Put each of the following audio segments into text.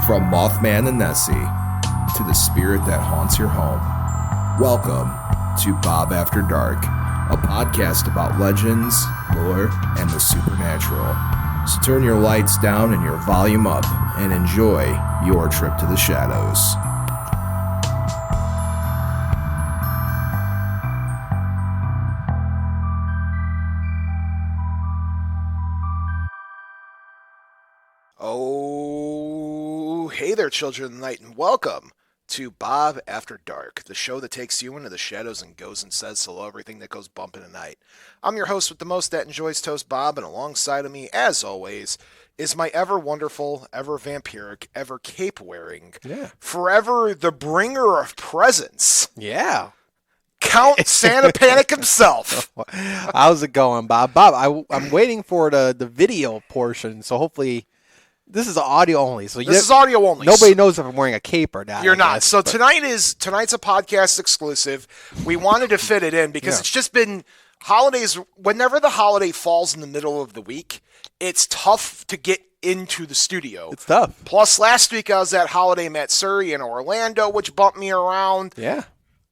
From Mothman and Nessie to the spirit that haunts your home, welcome to Bob After Dark, a podcast about legends, lore, and the supernatural. So turn your lights down and your volume up and enjoy your trip to the shadows. Oh, hey there, children of the night, and welcome to Bob After Dark, the show that takes you into the shadows and goes and says hello everything that goes bump in the night. I'm your host with the most that enjoys toast, Bob, and alongside of me, as always, is my ever wonderful, ever vampiric, ever cape-wearing, forever the bringer of presents. Yeah. Count Santa Panic himself. How's it going, Bob? Bob, I'm waiting for the video portion, so hopefully this is audio only. So this is audio only. Nobody knows if I'm wearing a cape or not. You're not. So tonight's a podcast exclusive. We wanted to fit it in because it's just been holidays. Whenever the holiday falls in the middle of the week, it's tough to get into the studio. It's tough. Plus, last week I was at Holiday Matsuri in Orlando, which bumped me around. Yeah.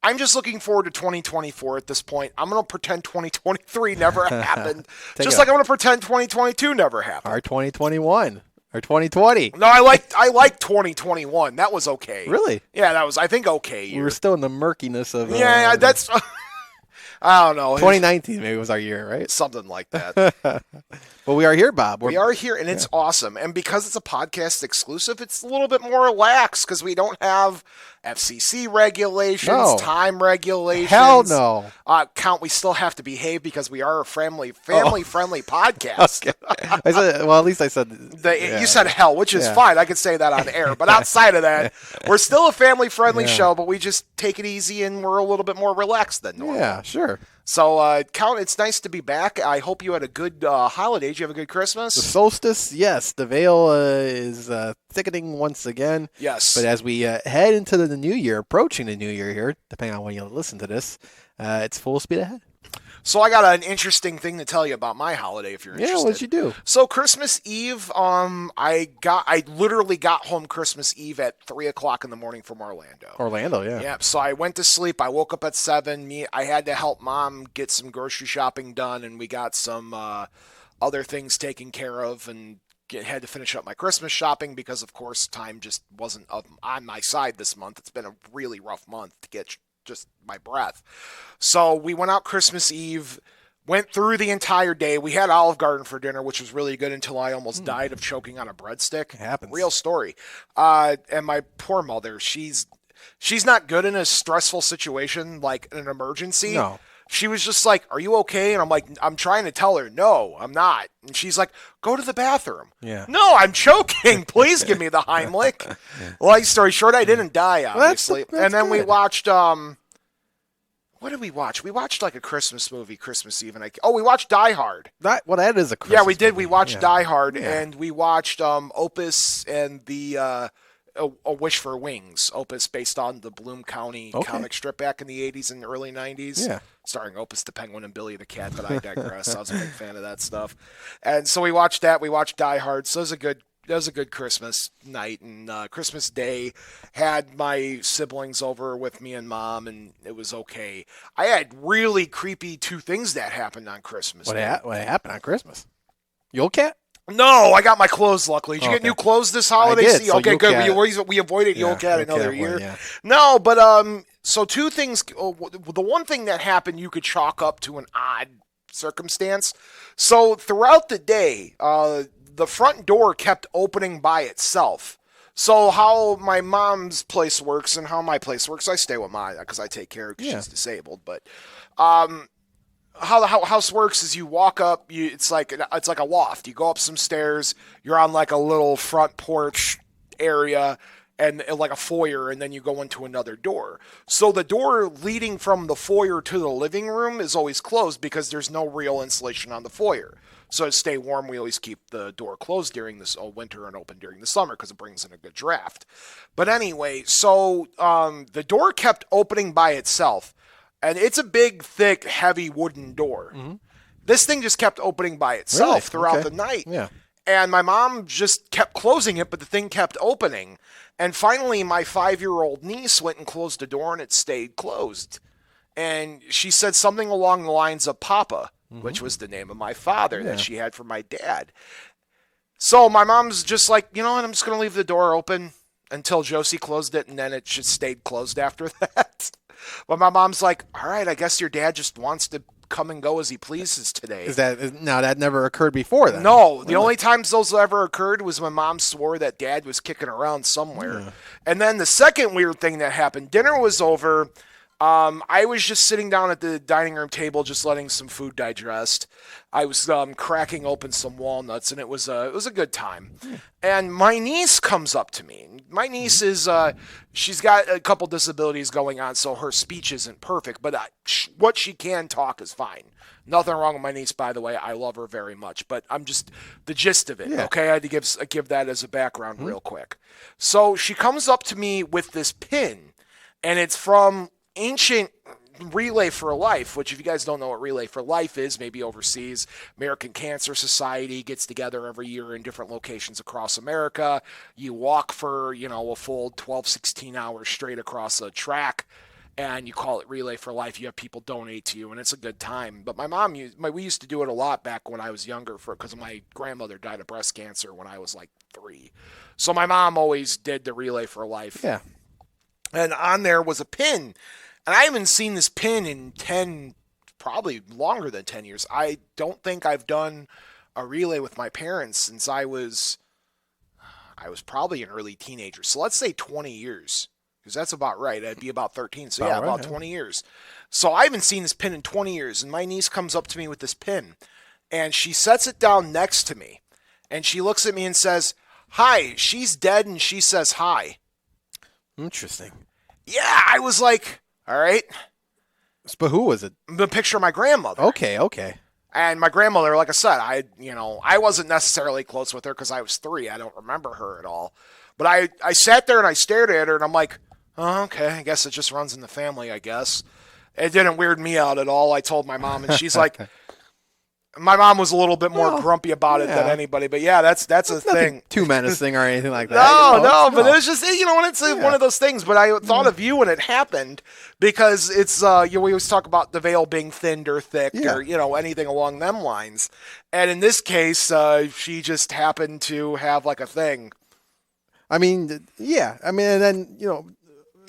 I'm just looking forward to 2024 at this point. I'm going to pretend 2023 never happened. Just like I'm going to pretend 2022 never happened. Or 2021. Or 2020. No, I like 2021. That was okay. Really? Yeah, that was, I think, okay. We were still in the murkiness of... yeah, that's... I don't know. 2019 maybe was our year, right? Something like that. But we are here, Bob. We are here, and it's awesome. And because it's a podcast exclusive, it's a little bit more relaxed because we don't have FCC regulations, time regulations. Hell no. We still have to behave because we are a family-friendly podcast. Okay. I said, well, at least I said... You said hell, which is fine. I could say that on air. But outside of that, we're still a family-friendly show, but we just take it easy and we're a little bit more relaxed than normal. Yeah, sure. So, Count, it's nice to be back. I hope you had a good holiday. Did you have a good Christmas? The solstice, yes. The veil is thickening once again. Yes. But as we head into the new year, approaching the new year here, depending on when you listen to this, it's full speed ahead. So I got an interesting thing to tell you about my holiday if you're interested. Yeah, what'd you do? So Christmas Eve, I literally got home Christmas Eve at 3 o'clock in the morning from Orlando. Orlando, yeah. Yeah, so I went to sleep. I woke up at 7. I had to help Mom get some grocery shopping done, and we got some other things taken care of, and had to finish up my Christmas shopping because, of course, time just wasn't on my side this month. It's been a really rough month to get just my breath. So we went out Christmas Eve, went through the entire day. We had Olive Garden for dinner, which was really good until I almost died of choking on a breadstick. It happens. Real story. And my poor mother, she's not good in a stressful situation like an emergency. No. She was just like, "Are you okay?" And I'm like, I'm trying to tell her, "No, I'm not." And she's like, "Go to the bathroom." Yeah. "No, I'm choking. Please give me the Heimlich." Long story short, I didn't die, obviously. That's and then good. we watched, what did we watch? We watched like a Christmas movie, Christmas Eve. We watched Die Hard. That is a Christmas Yeah, we did. movie. We watched Die Hard, Yeah. and we watched Opus and the A Wish for Wings. Opus based on the Bloom County comic strip back in the 80s and early 90s. Yeah. Starring Opus the Penguin and Billy the Cat, but I digress. I was a big fan of that stuff. And so we watched that. We watched Die Hard. So it was a good Christmas night. And Christmas Day had my siblings over with me and Mom, and it was okay. I had really creepy 2 things that happened on Christmas Day. What happened on Christmas? You okay? No, I got my clothes, luckily. Did you get new clothes this holiday? I did, so okay, good. Yule-Cat. We avoided Yule-Cat another Yule-Cat year. one, yeah. No, but so 2 things. The one thing that happened you could chalk up to an odd circumstance. So throughout the day, the front door kept opening by itself. So how my mom's place works and how my place works, I stay with mine because I take care of her because she's disabled. But how the house works is you walk up, it's like a loft. You go up some stairs, you're on like a little front porch area and like a foyer, and then you go into another door. So the door leading from the foyer to the living room is always closed because there's no real insulation on the foyer. So to stay warm, we always keep the door closed during this winter and open during the summer because it brings in a good draft. But anyway, so the door kept opening by itself. And it's a big, thick, heavy wooden door. Mm-hmm. This thing just kept opening by itself throughout the night. Yeah. And my mom just kept closing it, but the thing kept opening. And finally, my 5-year-old niece went and closed the door, and it stayed closed. And she said something along the lines of Papa, which was the name of my father that she had for my dad. So my mom's just like, you know what, I'm just going to leave the door open until Josie closed it, and then it just stayed closed after that. But my mom's like, all right, I guess your dad just wants to come and go as he pleases today. That never occurred before then? No, the only times those ever occurred was when Mom swore that Dad was kicking around somewhere. Yeah. And then the second weird thing that happened, dinner was over. I was just sitting down at the dining room table, just letting some food digest. I was cracking open some walnuts, and it was a good time. And my niece comes up to me. My niece is she's got a couple disabilities going on, so her speech isn't perfect, but what she can talk is fine. Nothing wrong with my niece, by the way. I love her very much, but I'm just the gist of it. Yeah. Okay, I had to give that as a background real quick. So she comes up to me with this pin, and it's from ancient Relay for Life, which if you guys don't know what Relay for Life is, maybe overseas, American Cancer Society gets together every year in different locations across America. You walk for, a full 12, 16 hours straight across a track, and you call it Relay for Life. You have people donate to you, and it's a good time. But we used to do it a lot back when I was younger because my grandmother died of breast cancer when I was like 3. So my mom always did the Relay for Life. Yeah. And on there was a pin. And I haven't seen this pin in probably longer than 10 years. I don't think I've done a relay with my parents since I was probably an early teenager. So let's say 20 years, because that's about right. I'd be about 13. So about 20 years. So I haven't seen this pin in 20 years. And my niece comes up to me with this pin, and she sets it down next to me. And she looks at me and says, "Hi." She's dead, and she says, "Hi." Interesting. Yeah, I was like, all right. But who was it? The picture of my grandmother. Okay. And my grandmother, like I said, I wasn't necessarily close with her because I was 3. I don't remember her at all. But I sat there and I stared at her, and I'm like, oh, okay, I guess it just runs in the family, I guess. It didn't weird me out at all. I told my mom, and she's like, my mom was a little bit more grumpy about it than anybody. But yeah, that's a thing. Too menacing or anything like that. No, but it was just, when it's one of those things. But I thought of you when it happened because it's, we always talk about the veil being thinned or thick or, anything along them lines. And in this case, she just happened to have like a thing. I mean, yeah. I mean, and then,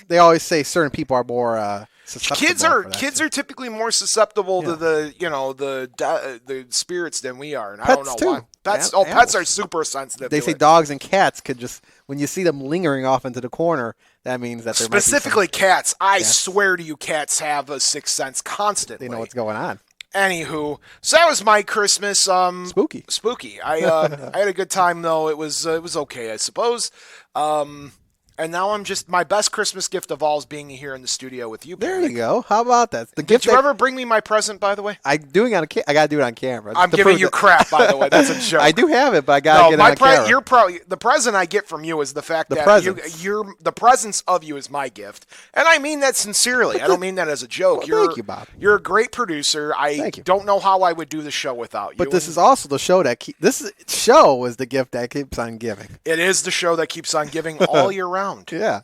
they always say certain people are more kids are typically more susceptible to the spirits than we are, and pets I don't know too. why. Pets are super sensitive. They say dogs and cats could just, when you see them lingering off into the corner, that means that there specifically might be cats. I swear to you, cats have a sixth sense constantly. They know what's going on. Anywho, so that was my Christmas. Spooky. I had a good time though. It was okay, I suppose. And now my best Christmas gift of all is being here in the studio with you, Barry. There you go. How about that? Did you ever bring me my present, by the way? I got to do it on camera. I'm giving you crap, by the way. That's a joke. I do have it, but I got to get it on camera. The present I get from you is the fact that the presence of you is my gift. And I mean that sincerely. I don't mean that as a joke. Well, thank you, Bob. You're a great producer. I don't know how I would do the show without you. But this is also the show this show is the gift that keeps on giving. It is the show that keeps on giving all year round. Yeah.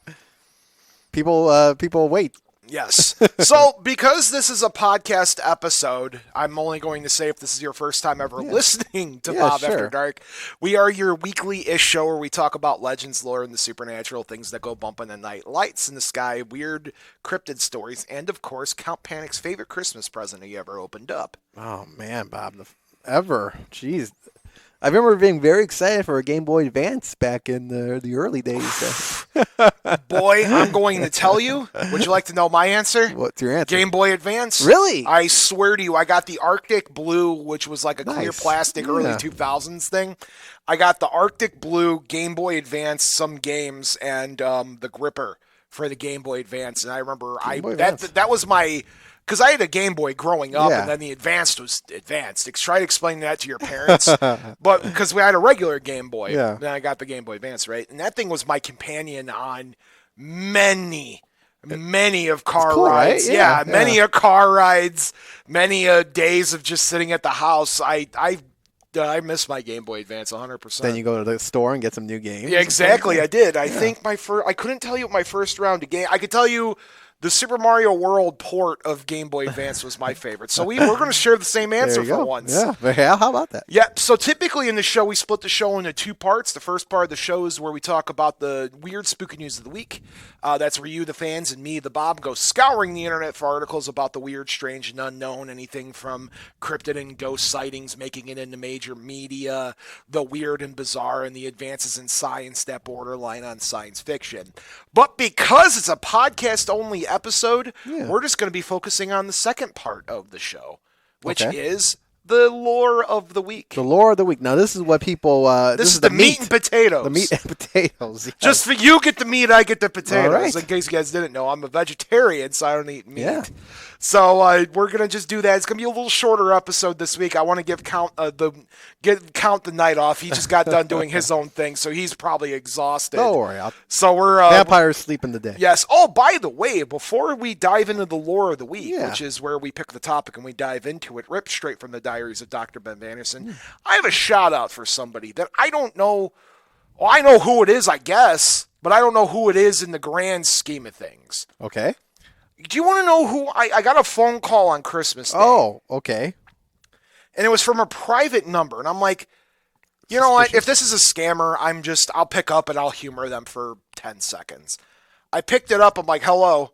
People wait. Yes. So because this is a podcast episode, I'm only going to say if this is your first time ever listening to Bob After Dark, we are your weekly-ish show where we talk about legends, lore, and the supernatural, things that go bump in the night, lights in the sky, weird cryptid stories, and of course, Count Panic's favorite Christmas present he ever opened up. Oh man, Bob, jeez. I remember being very excited for a Game Boy Advance back in the early days. Boy, I'm going to tell you. Would you like to know my answer? What's your answer? Game Boy Advance. Really? I swear to you, I got the Arctic Blue, which was like a clear plastic early 2000s thing. I got the Arctic Blue Game Boy Advance, some games, and the gripper for the Game Boy Advance. And I remember that was my... Because I had a Game Boy growing up, and then the Advanced was advanced. Try to explain that to your parents. But because we had a regular Game Boy, then I got the Game Boy Advance, right? And that thing was my companion on many of car rides. Right? Many of car rides, many days of just sitting at the house. I miss my Game Boy Advance 100%. Then you go to the store and get some new games. Yeah, exactly. I did. I think I couldn't tell you what my first round of game. I could tell you the Super Mario World port of Game Boy Advance was my favorite. So we're going to share the same answer for once. Yeah, how about that? Yeah, so typically in the show, we split the show into two parts. The first part of the show is where we talk about the weird, spooky news of the week. That's where you, the fans, and me, the Bob, go scouring the internet for articles about the weird, strange, and unknown, anything from cryptid and ghost sightings making it into major media, the weird and bizarre, and the advances in science that borderline on science fiction. But because it's a podcast-only episode, we're just going to be focusing on the second part of the show, which is the lore of the week. The lore of the week. Now, this is what people... this is the meat and potatoes. The meat and potatoes. Yes. Just for you get the meat, I get the potatoes. All right. In case you guys didn't know, I'm a vegetarian, so I don't eat meat. Yeah. So we're going to just do that. It's going to be a little shorter episode this week. I want to give Count the night off. He just got done doing his own thing, so he's probably exhausted. Don't worry. So we're... vampires sleep in the day. Yes. Oh, by the way, before we dive into the lore of the week, which is where we pick the topic and we dive into it, ripped straight from the diaries of Dr. Ben Vanderson, I have a shout-out for somebody that I don't know. Well, I know who it is, I guess, but I don't know who it is in the grand scheme of things. Okay. Do you want to know who? I got a phone call on Christmas Day. Oh, okay. And it was from a private number. And I'm like, you know what? If this is a scammer, I'll pick up and I'll humor them for 10 seconds. I picked it up. I'm like, hello.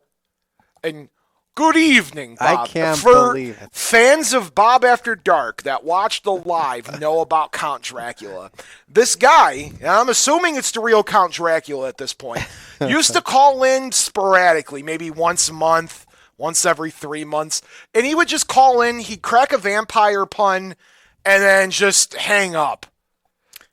And good evening, Bob. I can't believe it. Fans of Bob After Dark that watch the live know about Count Dracula. This guy, and I'm assuming it's the real Count Dracula at this point, used to call in sporadically, maybe once a month, once every 3 months. And he would just call in, he'd crack a vampire pun, and then just hang up.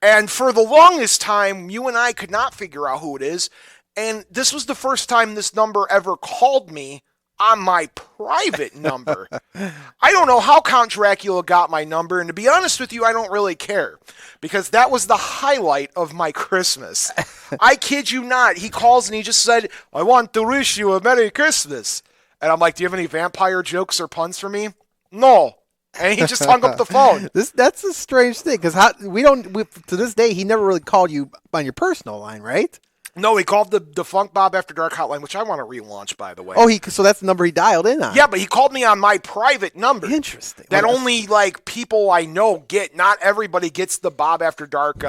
And for the longest time, you and I could not figure out who it is. And this was the first time this number ever called me on my private number. I don't know how Count Dracula got my number, and to be honest with you, I don't really care, because that was the highlight of my Christmas. I kid you not. He calls and he just said, I want to wish you a Merry Christmas. And I'm like, do you have any vampire jokes or puns for me? No. And he just hung up the phone. That's a strange thing, because to this day, he never really called you on your personal line, right? No, he called the defunct Bob After Dark hotline, which I want to relaunch, by the way. Oh, so that's the number he dialed in on. Yeah, but he called me on my private number. Interesting. That only people I know get. Not everybody gets the Bob After Dark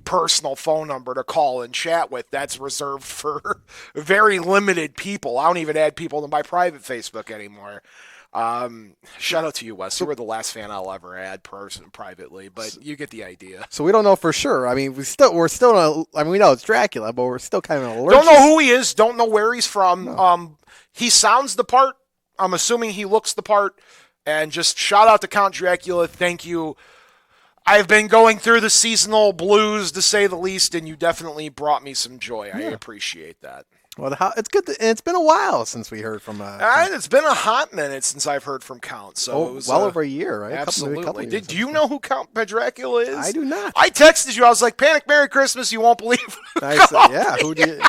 personal phone number to call and chat with. That's reserved for very limited people. I don't even add people to my private Facebook anymore. Shout out to you, Wes. You were the last fan I'll ever add privately, but you get the idea. So we don't know for sure. I mean, we know it's Dracula, but we're still kind of allergic. Don't know who he is. Don't know where he's from. No. He sounds the part. I'm assuming he looks the part. And just shout out to Count Dracula. Thank you. I've been going through the seasonal blues, to say the least, and you definitely brought me some joy. I appreciate that. Well, it's good. It's been a while since we heard from. It's been a hot minute since I've heard from Count. So it was, well over a year, right? Absolutely. Do you know who Count Dracula is? I do not. I texted you. I was like, "Panic Merry Christmas! You won't believe." I said, "Yeah, who do you?"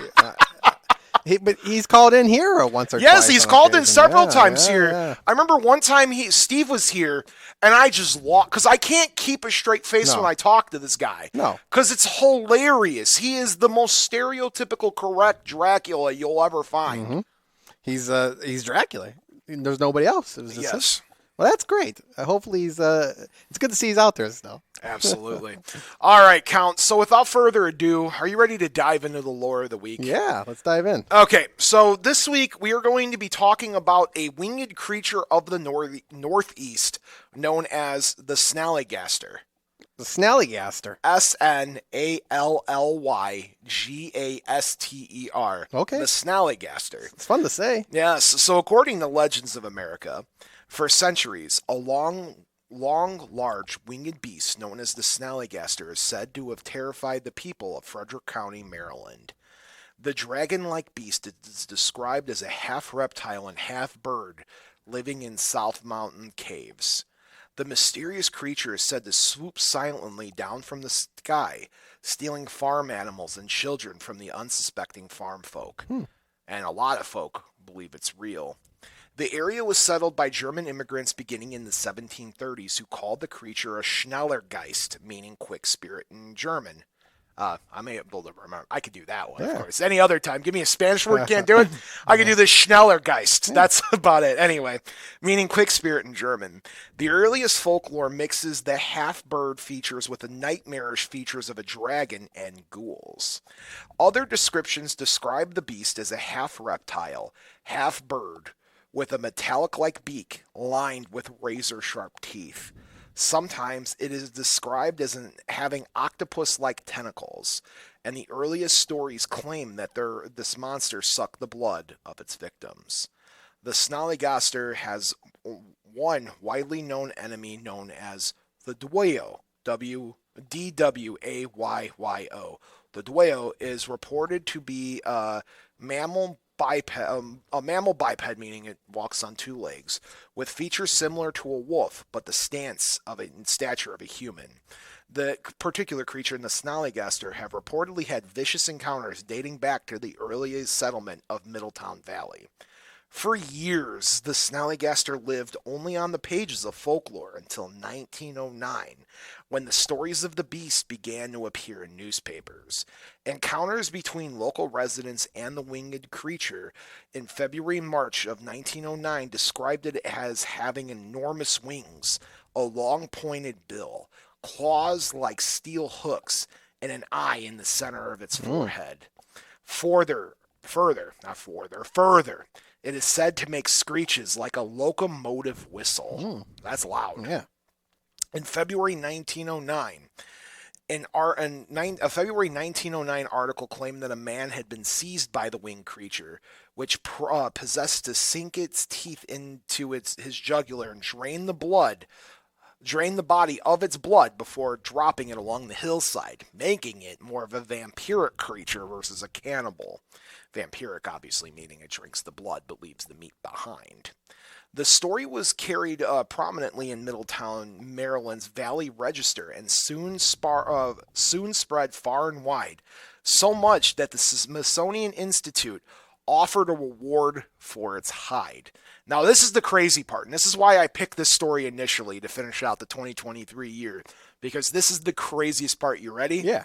But he's called in here once or twice. Yes, he's called in several times here. Yeah. I remember one time Steve was here, and I just lost, because I can't keep a straight face when I talk to this guy. No. Because it's hilarious. He is the most stereotypical correct Dracula you'll ever find. Mm-hmm. He's Dracula. There's nobody else. Yes. Well, that's great. Hopefully it's good to see he's out there still. Absolutely. All right, Count. So without further ado, are you ready to dive into the lore of the week? Yeah, let's dive in. Okay, so this week we are going to be talking about a winged creature of the northeast known as the Snallygaster. The Snallygaster. Snallygaster. Okay. The Snallygaster. It's fun to say. Yes. So according to Legends of America, for centuries, a long, large, winged beast known as the Snallygaster is said to have terrified the people of Frederick County, Maryland. The dragon-like beast is described as a half-reptile and half-bird living in South Mountain caves. The mysterious creature is said to swoop silently down from the sky, stealing farm animals and children from the unsuspecting farm folk. And a lot of folk believe it's real. The area was settled by German immigrants beginning in the 1730s who called the creature a Snallygaster, meaning quick spirit in German. I'm able to remember. I could do that one, of course. Any other time. Give me a Spanish word, can't do it. I can do the Snallygaster. That's about it. Anyway, meaning quick spirit in German. The earliest folklore mixes the half-bird features with the nightmarish features of a dragon and ghouls. Other descriptions describe the beast as a half-reptile, half-bird, with a metallic-like beak lined with razor-sharp teeth. Sometimes it is described as having octopus-like tentacles, and the earliest stories claim that this monster sucked the blood of its victims. The Snallygaster has one widely known enemy known as the Dwayo, D-W-A-Y-Y-O. The Dwayo is reported to be a mammal biped, meaning it walks on two legs, with features similar to a wolf, but the stature of a human. The particular creature in the Snallygaster have reportedly had vicious encounters dating back to the earliest settlement of Middletown Valley. For years, the Snallygaster lived only on the pages of folklore until 1909, when the stories of the beast began to appear in newspapers. Encounters between local residents and the winged creature in February and March of 1909 described it as having enormous wings, a long pointed bill, claws like steel hooks, and an eye in the center of its forehead. Further, it is said to make screeches like a locomotive whistle. That's loud. Yeah. In February 1909, a February 1909 article claimed that a man had been seized by the winged creature, which possessed to sink its teeth into his jugular and drain the body of its blood before dropping it along the hillside, making it more of a vampiric creature versus a cannibal. Vampiric obviously meaning it drinks the blood but leaves the meat behind. The story was carried prominently in Middletown, Maryland's Valley Register and soon spread far and wide, so much that the Smithsonian Institute offered a reward for its hide. Now, this is the crazy part, and this is why I picked this story initially to finish out the 2023 year, because this is the craziest part. You ready? Yeah.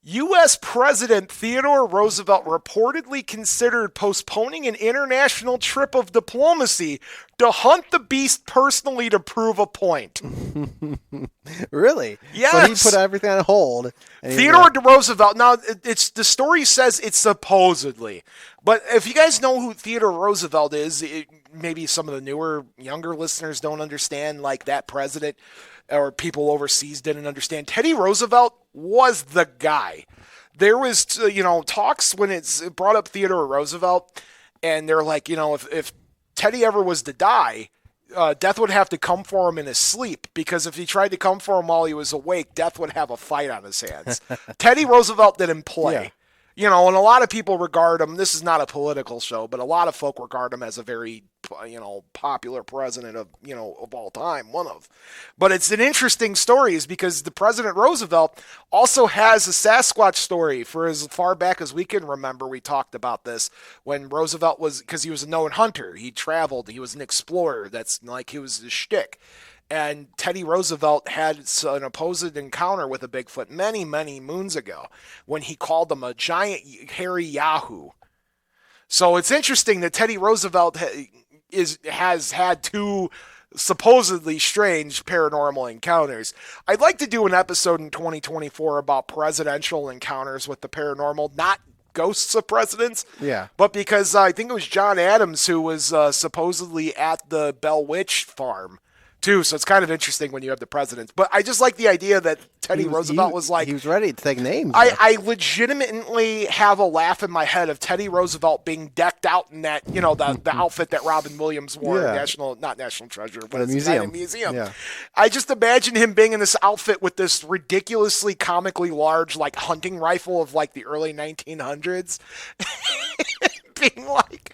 U.S. President Theodore Roosevelt reportedly considered postponing an international trip of diplomacy to hunt the beast personally to prove a point. Really? Yes. So he put everything on hold. Theodore Roosevelt. Now, the story says it's supposedly, but if you guys know who Theodore Roosevelt is, maybe some of the younger listeners don't understand, like that president, or people overseas didn't understand. Teddy Roosevelt was the guy. There was, talks when it's brought up Theodore Roosevelt, and they're like, if Teddy ever was to die, death would have to come for him in his sleep, because if he tried to come for him while he was awake, death would have a fight on his hands. Teddy Roosevelt didn't play. And a lot of people regard him, this is not a political show, but a lot of folk regard him as a very, popular president of all time, one of. But it's an interesting story is because the President Roosevelt also has a Sasquatch story for as far back as we can remember. We talked about this when Roosevelt because he was a known hunter. He traveled, he was an explorer. That's like, he was his shtick. And Teddy Roosevelt had an supposed encounter with a Bigfoot many, many moons ago when he called him a giant hairy Yahoo. So it's interesting that Teddy Roosevelt has had two supposedly strange paranormal encounters. I'd like to do an episode in 2024 about presidential encounters with the paranormal, not ghosts of presidents. Yeah. But because I think it was John Adams who was supposedly at the Bell Witch farm too, so it's kind of interesting when you have the presidents. But I just like the idea that Teddy Roosevelt was like... He was ready to take names. I legitimately have a laugh in my head of Teddy Roosevelt being decked out in that, the outfit that Robin Williams wore, not National Treasure, but it's a museum. Yeah. I just imagine him being in this outfit with this ridiculously comically large, like, hunting rifle of, like, the early 1900s. Being like...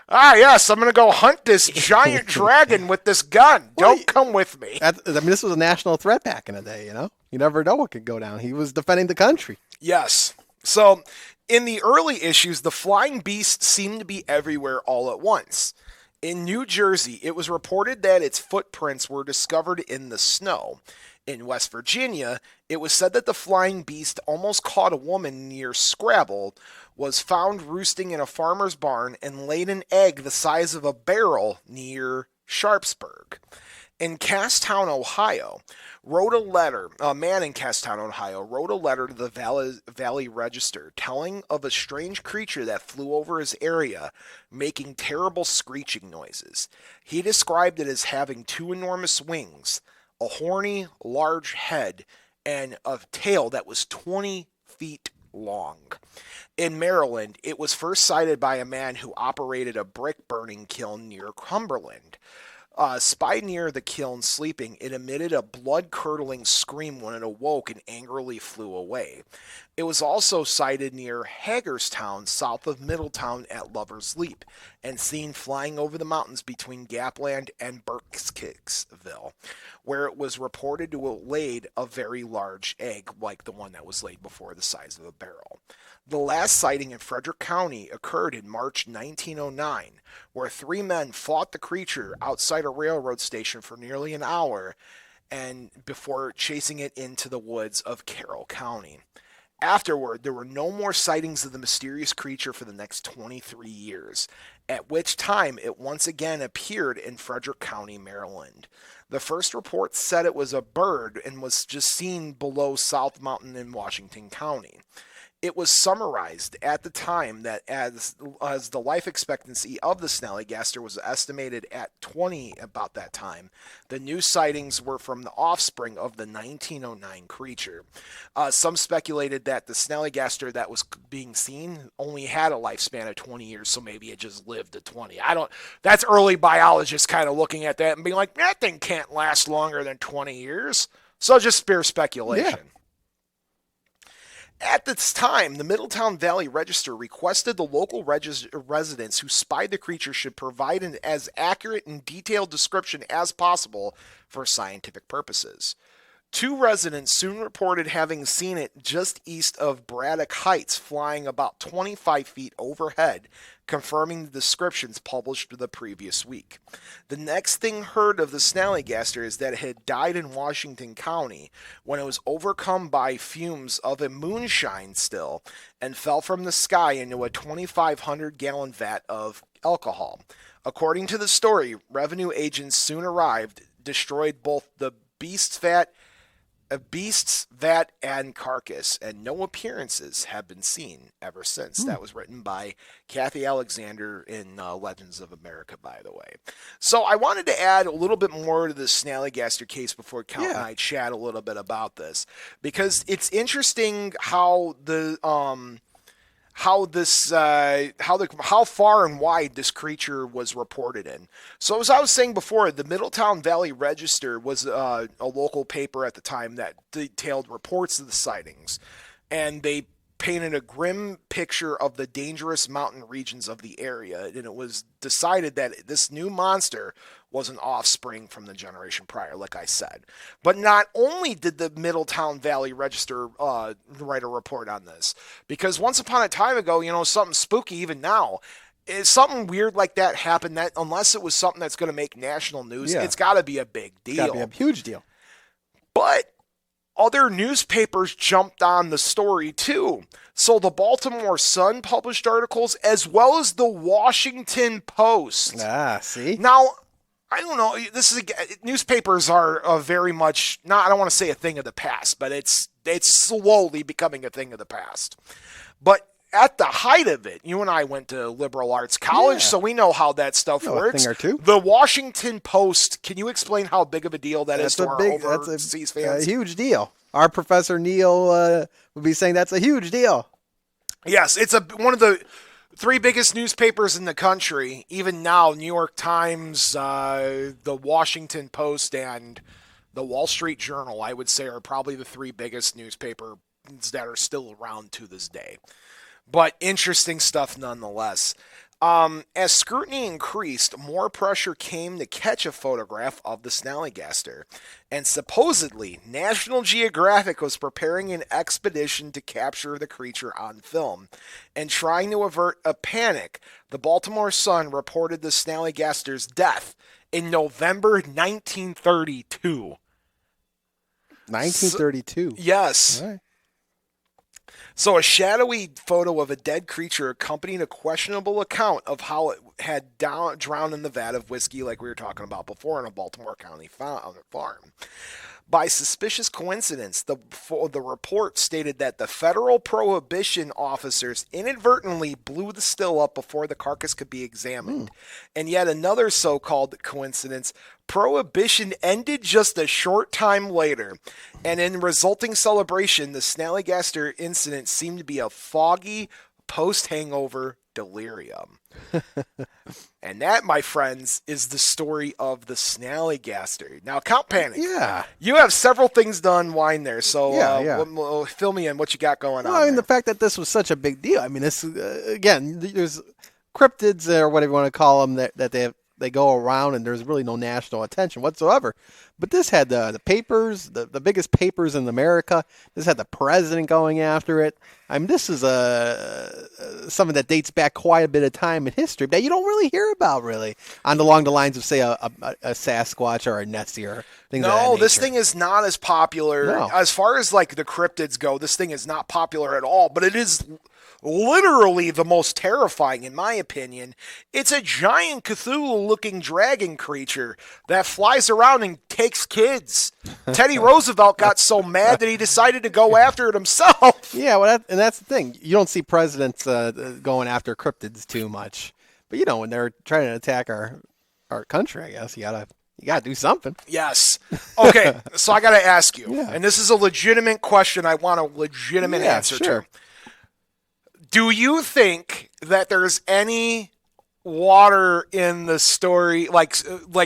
yes, I'm going to go hunt this giant dragon with this gun. Don't come with me. This was a national threat back in the day, You never know what could go down. He was defending the country. Yes. So, in the early issues, the flying beast seemed to be everywhere all at once. In New Jersey, it was reported that its footprints were discovered in the snow. In West Virginia, it was said that the flying beast almost caught a woman near Scrabble, was found roosting in a farmer's barn, and laid an egg the size of a barrel near Sharpsburg. In Casstown, Ohio, a man in Casstown, Ohio, wrote a letter to the Valley Register telling of a strange creature that flew over his area, making terrible screeching noises. He described it as having two enormous wings, a horny, large head, and a tail that was 20 feet long. In Maryland, it was first sighted by a man who operated a brick burning kiln near Cumberland. Spied near the kiln sleeping, it emitted a blood-curdling scream when it awoke and angrily flew away. It was also sighted near Hagerstown, south of Middletown at Lover's Leap, and seen flying over the mountains between Gapland and Berkskicksville, where it was reported to have laid a very large egg, like the one that was laid before, the size of a barrel. The last sighting in Frederick County occurred in March 1909, where three men fought the creature outside a railroad station for nearly an hour and before chasing it into the woods of Carroll County. Afterward, there were no more sightings of the mysterious creature for the next 23 years, at which time it once again appeared in Frederick County, Maryland. The first report said it was a bird and was just seen below South Mountain in Washington County. It was summarized at the time that as the life expectancy of the Snallygaster was estimated at 20 about that time, the new sightings were from the offspring of the 1909 creature. Some speculated that the Snallygaster that was being seen only had a lifespan of 20 years, so maybe it just lived to 20. That's early biologists kind of looking at that and being like, that thing can't last longer than 20 years. So just spare speculation. Yeah. At this time, the Middletown Valley Register requested the local residents who spied the creature should provide an as accurate and detailed description as possible for scientific purposes. Two residents soon reported having seen it just east of Braddock Heights, flying about 25 feet overhead, confirming the descriptions published the previous week. The next thing heard of the Snallygaster is that it had died in Washington County when it was overcome by fumes of a moonshine still and fell from the sky into a 2,500-gallon vat of alcohol. According to the story, revenue agents soon arrived, destroyed both the beast's vat and carcass, and no appearances have been seen ever since. That was written by Kathy Alexander in Legends of America, by the way. So I wanted to add a little bit more to the Snallygaster case before Count and I chat a little bit about this, because it's interesting how how far and wide this creature was reported in. So as I was saying before, the Middletown Valley Register was a local paper at the time that detailed reports of the sightings, and they painted a grim picture of the dangerous mountain regions of the area, and it was decided that this new monster was an offspring from the generation prior, like I said. But not only did the Middletown Valley Register write a report on this, because once upon a time ago, something spooky even now, if something weird like that happened, that unless it was something that's going to make national news, it's got to be a big deal. It's got to be a huge deal. But other newspapers jumped on the story too. So the Baltimore Sun published articles as well as the Washington Post. See? Now, I don't know. Newspapers are very much I don't want to say a thing of the past, but it's slowly becoming a thing of the past. But at the height of it, you and I went to liberal arts college, so we know how that stuff works. A thing or two. The Washington Post. Can you explain how big of a deal is to our overseas fans? A huge deal. Our Professor Neil would be saying that's a huge deal. Yes, it's one of the three biggest newspapers in the country. Even now, New York Times, the Washington Post, and the Wall Street Journal, I would say, are probably the three biggest newspapers that are still around to this day. But interesting stuff nonetheless. As scrutiny increased, more pressure came to catch a photograph of the Snallygaster, and supposedly National Geographic was preparing an expedition to capture the creature on film. And trying to avert a panic, the Baltimore Sun reported the Snallygaster's death in November 1932. 1932. Yes. All right. So a shadowy photo of a dead creature accompanied a questionable account of how it had drowned in the vat of whiskey like we were talking about before on a Baltimore County farm. By suspicious coincidence, the report stated that the federal prohibition officers inadvertently blew the still up before the carcass could be examined. And yet another so-called coincidence, prohibition ended just a short time later, and in resulting celebration, the Snallygaster incident seemed to be a foggy post-hangover delirium. And that, my friends, is the story of the Snallygaster. Now, Count Panic. Yeah. You have several things to unwind there, so Yeah. Fill me in what you got going on. Well, I mean, there. the fact that this was such a big deal. I mean, this again, there's cryptids or whatever you want to call them that they go around and there's really no national attention whatsoever. But this had the papers, the biggest papers in America. This had the president going after it. I mean, this is something that dates back quite a bit of time in history that you don't really hear about, really, along the lines of, say, a Sasquatch or a Nessie or things of that nature. No, this thing is not as popular. No. As far as, like, the cryptids go, this thing is not popular at all, but it is literally the most terrifying, in my opinion. It's a giant Cthulhu-looking dragon creature that flies around and takes kids. Teddy Roosevelt got so mad that he decided to go after it himself. Yeah, well, and that's the thing. You don't see presidents going after cryptids too much, but when they're trying to attack our country, I guess you gotta do something. Yes. Okay, so I gotta ask you, Yeah. and this is a legitimate question. I want a legitimate answer sure. to. Do you think that there's any water in the story, like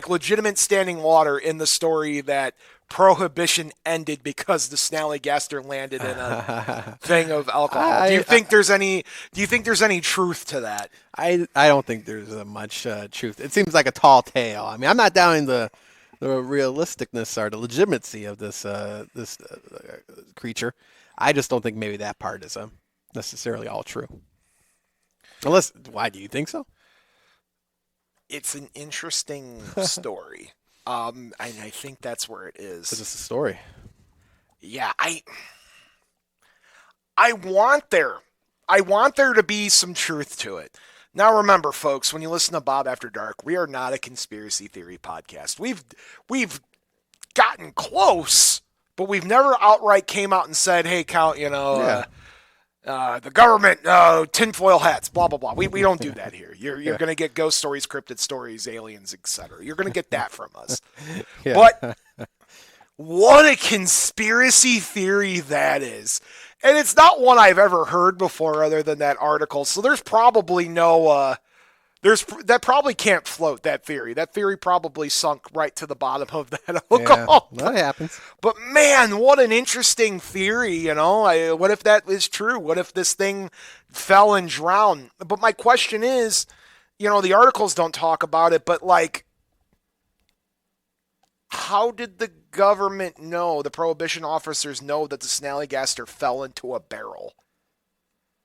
legitimate standing water in the story that prohibition ended because the Snallygaster landed in a thing of alcohol? Do you think there's any truth to that? I don't think there's much truth. It seems like a tall tale. I mean, I'm not doubting the realisticness or the legitimacy of this creature. I just don't think maybe that part is necessarily all true. Why do you think so? It's an interesting story. And I think that's where it is. It's just a story. Yeah, I want there to be some truth to it. Now remember, folks, when you listen to Bob After Dark, we are not a conspiracy theory podcast. We've gotten close, but we've never outright came out and said, "Hey, Count, the government, tinfoil hats, blah, blah, blah." We don't do that here. You're going to get ghost stories, cryptid stories, aliens, etc. You're going to get that from us. Yeah. But what a conspiracy theory that is. And it's not one I've ever heard before other than that article. So there's probably that probably can't float, that theory. That theory probably sunk right to the bottom of that alcohol. Yeah, that happens. But man, what an interesting theory, what if that is true? What if this thing fell and drowned? But my question is, the articles don't talk about it, but like, how did the government know, the prohibition officers know that the Snallygaster fell into a barrel?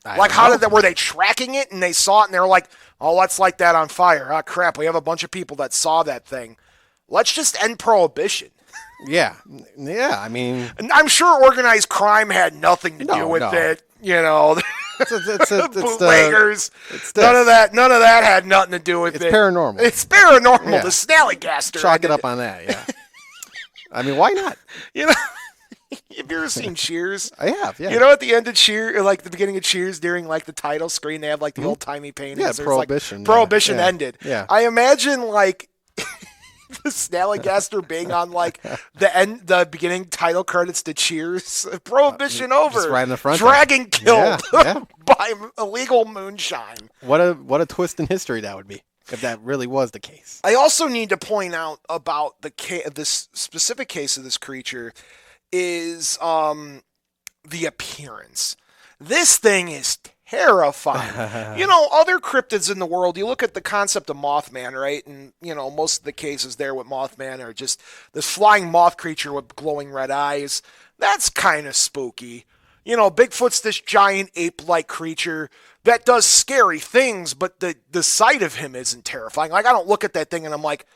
Were they tracking it and they saw it and they were like, "Oh, let's light that on fire. Oh, crap, we have a bunch of people that saw that thing. Let's just end prohibition." Yeah, I mean, And I'm sure organized crime had nothing to do with it. it's Bootleggers. None of that had nothing to do with it. It's paranormal. It's paranormal. Yeah. The Snallygaster. Chalk it up on that. Yeah. I mean, why not? Have you ever seen Cheers? I have, yeah. At the end of Cheers, like the beginning of Cheers, during like the title screen, they have like the old timey paintings. Yeah, It's Prohibition. Like, Prohibition yeah. ended. Yeah. I imagine like the Snallygaster being on like the beginning title credits to Cheers. Prohibition over. Just right in the front. Dragon killed Yeah. by illegal moonshine. What a twist in history that would be if that really was the case. I also need to point out about this specific case of this creature is the appearance. This thing is terrifying. Other cryptids in the world, you look at the concept of Mothman, right? And, most of the cases there with Mothman are just this flying moth creature with glowing red eyes. That's kind of spooky. Bigfoot's this giant ape-like creature that does scary things, but the sight of him isn't terrifying. Like, I don't look at that thing and I'm like,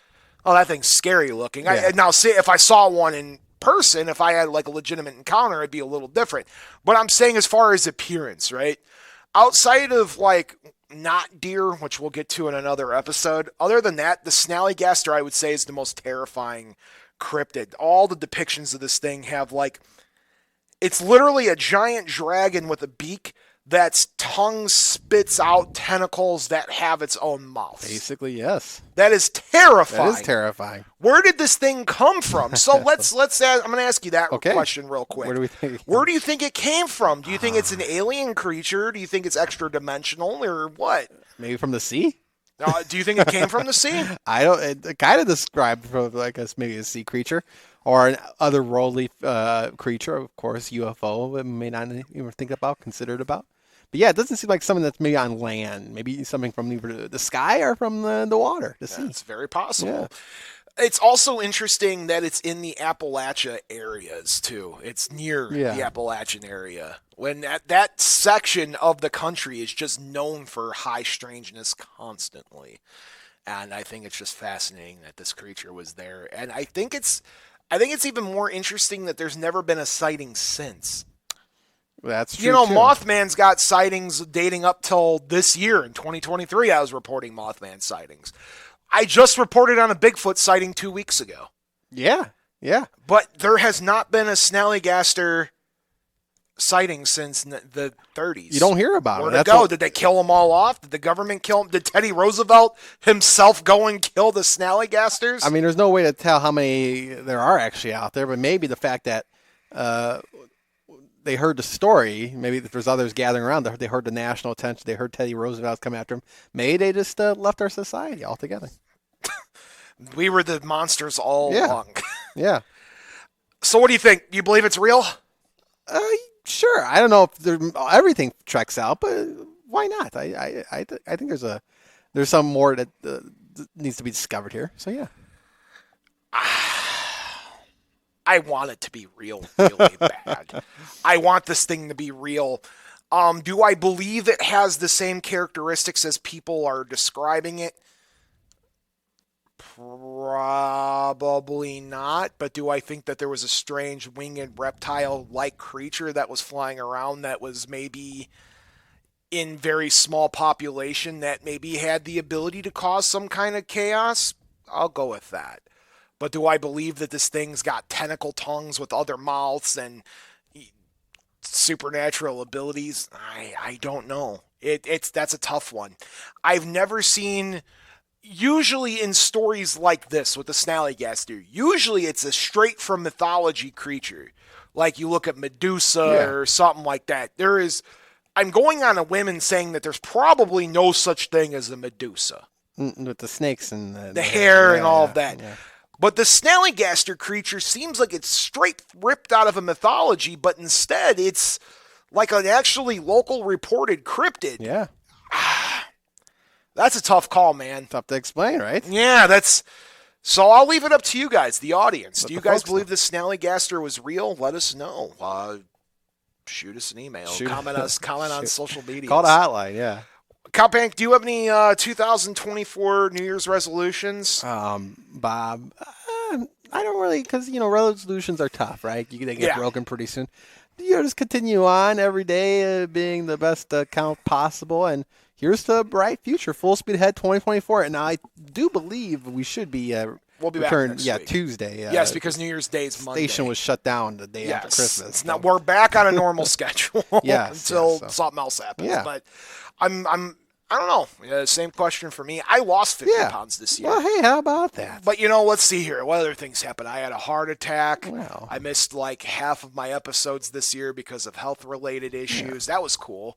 oh, that thing's scary looking. Yeah. Now, see, if I saw one in person, if I had like a legitimate encounter, it'd be a little different. But I'm saying as far as appearance, right? Outside of like not deer, which we'll get to in another episode, other than that, the Snallygaster, I would say, is the most terrifying cryptid. All the depictions of this thing have like, it's literally a giant dragon with a beak that's tongue spits out tentacles that have its own mouth. Basically, yes. That is terrifying. That is terrifying. Where did this thing come from? So let's ask, I'm going to ask you that question real quick. Where do we think? Where do you think it came from? Do you think it's an alien creature? Do you think it's extra dimensional or what? Maybe from the sea? Do you think it came from the sea? I don't. It kind of described from, I guess, maybe a sea creature or an otherworldly creature. Of course, UFO. We may not even think about, considered about. But yeah, it doesn't seem like something that's maybe on land. Maybe something from either the sky or from the water, the sea. It's very possible. Yeah. It's also interesting that it's in the Appalachia areas, too. It's near the Appalachian area. When that section of the country is just known for high strangeness constantly. And I think it's just fascinating that this creature was there. And I think it's even more interesting that there's never been a sighting since. That's true, too. Mothman's got sightings dating up till this year. In 2023, I was reporting Mothman sightings. I just reported on a Bigfoot sighting 2 weeks ago. Yeah. But there has not been a Snallygaster sighting since the 30s. You don't hear about Where'd it. it go? Did they kill them all off? Did the government kill them? Did Teddy Roosevelt himself go and kill the Snallygasters? I mean, there's no way to tell how many there are actually out there, but maybe the fact that they heard the story, maybe if there's others gathering around, they heard the national attention, they heard Teddy Roosevelt come after him, maybe they just left our society altogether. We were the monsters all along. Yeah. So what do you think? Do you believe it's real? Sure. I don't know if everything checks out, but why not? I think there's some more that needs to be discovered here. So yeah. I want it to be real, really bad. I want this thing to be real. Do I believe it has the same characteristics as people are describing it? Probably not. But do I think that there was a strange winged reptile-like creature that was flying around that was maybe in very small population that maybe had the ability to cause some kind of chaos? I'll go with that. But do I believe that this thing's got tentacle tongues with other mouths and supernatural abilities? I don't know. That's a tough one. I've never seen, usually in stories like this with the Snallygaster, usually it's a straight from mythology creature. Like you look at Medusa or something like that. I'm going on a whim and saying that there's probably no such thing as a Medusa. With the snakes and the hair and all of that. Yeah. But the Snallygaster creature seems like it's straight ripped out of a mythology, but instead it's like an actually local reported cryptid. Yeah. That's a tough call, man. Tough to explain, right? Yeah, so I'll leave it up to you guys, the audience. Do you guys believe know. the Snallygaster was real? Let us know. Shoot us an email. Comment on social media. Call the hotline, yeah. Cowbank, do you have any 2024 New Year's resolutions? Bob, I don't really, because, resolutions are tough, right? They get broken pretty soon. Just continue on every day being the best account possible, and here's the bright future. Full speed ahead 2024. And I do believe we should be we'll be returned, back next week. Tuesday. Yes, because New Year's Day is Monday. Station was shut down the day after Christmas. Now we're back on a normal schedule until something else happens. Yeah. But I don't know. Same question for me. I lost 50 pounds this year. Well, hey, how about that? But, let's see here. What other things happened? I had a heart attack. Wow. I missed like half of my episodes this year because of health-related issues. That was cool.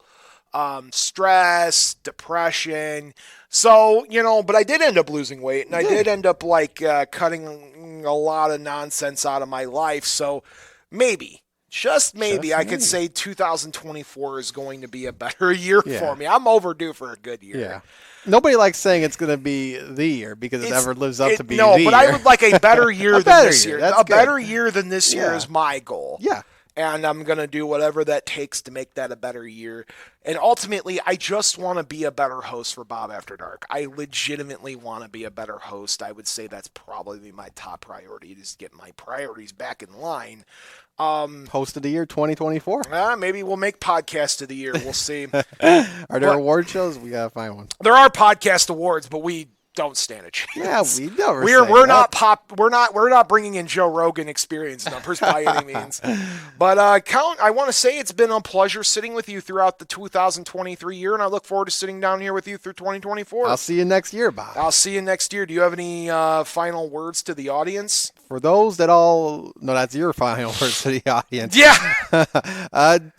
Stress, depression. So, but I did end up losing weight, and I did end up like cutting a lot of nonsense out of my life. So maybe, just maybe, Just I could maybe. say 2024 is going to be a better year Yeah. for me. I'm overdue for a good year. Yeah. Nobody likes saying it's going to be the year because it never lives up to be no, the but year. I would like a better year than better this year. year. That's A good. better year than this year Yeah. is my goal. Yeah. And I'm going to do whatever that takes to make that a better year. And ultimately, I just want to be a better host for Bob After Dark. I legitimately want to be a better host. I would say that's probably my top priority, is get my priorities back in line. Host of the year 2024. Maybe we'll make podcast of the year. We'll see. Are there award shows? We got to find one. There are podcast awards, but we don't stand a chance. Yeah, we never We're say that. We're not bringing in Joe Rogan experience numbers by any means. But I want to say it's been a pleasure sitting with you throughout the 2023 year, and I look forward to sitting down here with you through 2024. I'll see you next year, Bob. I'll see you next year. Do you have any final words to the audience? For those that no, that's your final words to the audience. Yeah.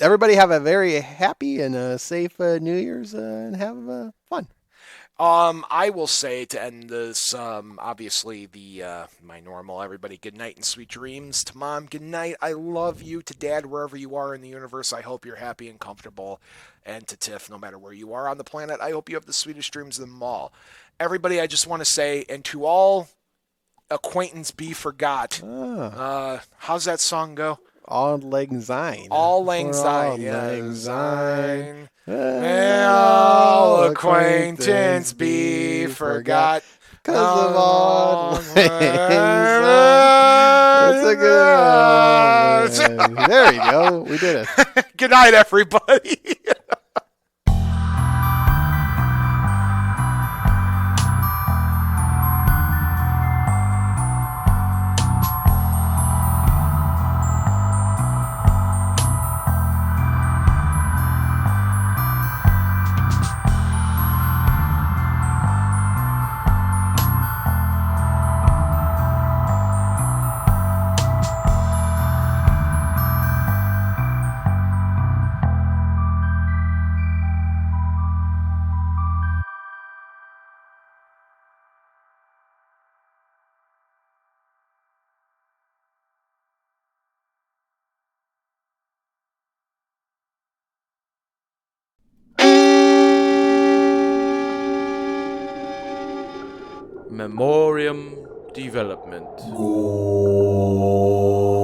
Everybody have a very happy and safe New Year's and have fun. I will say to end this, obviously my normal everybody good night and sweet dreams. To Mom, good night. I love you. To Dad, wherever you are in the universe, I hope you're happy and comfortable. And to Tiff, no matter where you are on the planet, I hope you have the sweetest dreams of them all. Everybody, I just want to say, and to all acquaintance be forgot. How's that song go? All Lang Syne. All Lang Syne. All Yeah, Lang Syne. Syne. May all acquaintance be forgot. Because of all Lang Syne. It's a good one. There you go. We did it. Good night, everybody. Memoriam Development. Goal.